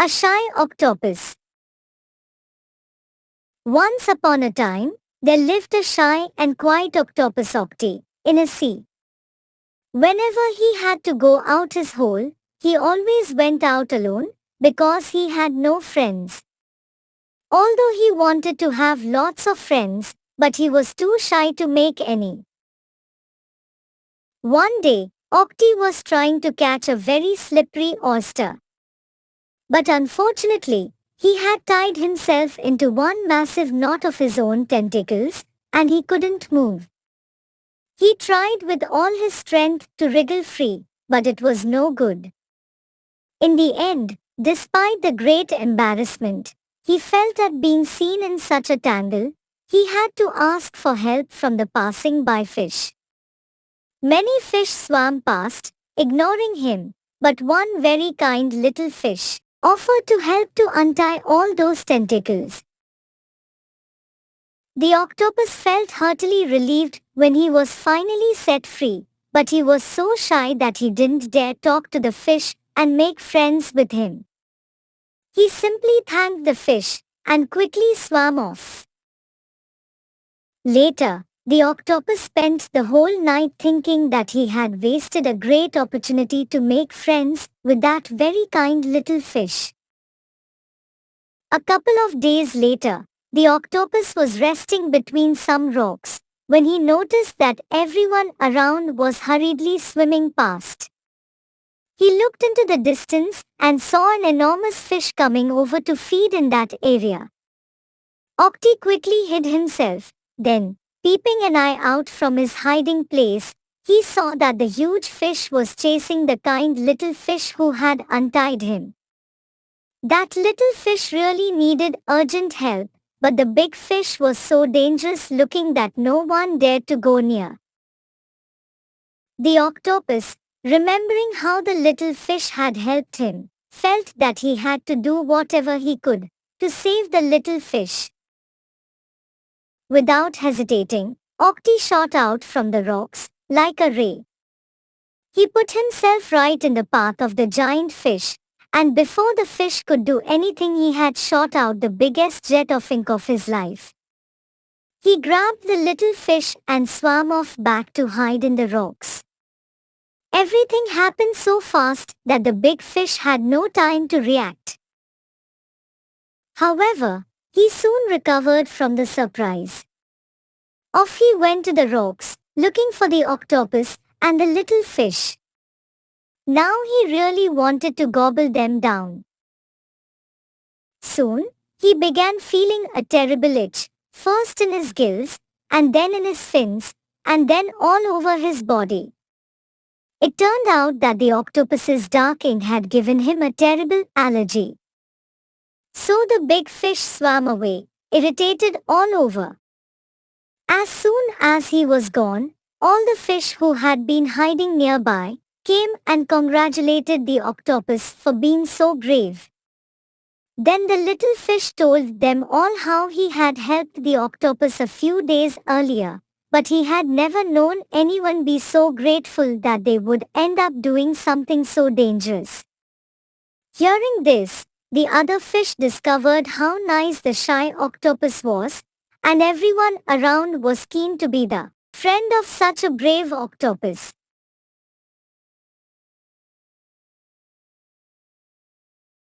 A shy octopus. Once upon a time, there lived a shy and quiet octopus Octi in a sea. Whenever he had to go out his hole, he always went out alone because he had no friends. Although he wanted to have lots of friends, but he was too shy to make any. One day, Octi was trying to catch a very slippery oyster. But unfortunately, he had tied himself into one massive knot of his own tentacles, and he couldn't move. He tried with all his strength to wriggle free, but it was no good. In the end, despite the great embarrassment he felt at being seen in such a tangle, he had to ask for help from the passing by fish. Many fish swam past, ignoring him, but one very kind little fish offered to help to untie all those tentacles. The octopus felt heartily relieved when he was finally set free, but he was so shy that he didn't dare talk to the fish and make friends with him. He simply thanked the fish and quickly swam off. Later, the octopus spent the whole night thinking that he had wasted a great opportunity to make friends with that very kind little fish. A couple of days later, the octopus was resting between some rocks when he noticed that everyone around was hurriedly swimming past. He looked into the distance and saw an enormous fish coming over to feed in that area. Octi quickly hid himself. Then, peeping an eye out from his hiding place, he saw that the huge fish was chasing the kind little fish who had untied him. That little fish really needed urgent help, but the big fish was so dangerous looking that no one dared to go near. The octopus, remembering how the little fish had helped him, felt that he had to do whatever he could to save the little fish. Without hesitating, Octi shot out from the rocks like a ray. He put himself right in the path of the giant fish, and before the fish could do anything he had shot out the biggest jet of ink of his life. He grabbed the little fish and swam off back to hide in the rocks. Everything happened so fast that the big fish had no time to react. However, he soon recovered from the surprise. Off he went to the rocks, looking for the octopus and the little fish. Now he really wanted to gobble them down. Soon, he began feeling a terrible itch, first in his gills, and then in his fins, and then all over his body. It turned out that the octopus's dark ink had given him a terrible allergy. So the big fish swam away, irritated all over. As soon as he was gone, all the fish who had been hiding nearby came and congratulated the octopus for being so brave. Then the little fish told them all how he had helped the octopus a few days earlier, but he had never known anyone be so grateful that they would end up doing something so dangerous. Hearing this, the other fish discovered how nice the shy octopus was, and everyone around was keen to be the friend of such a brave octopus.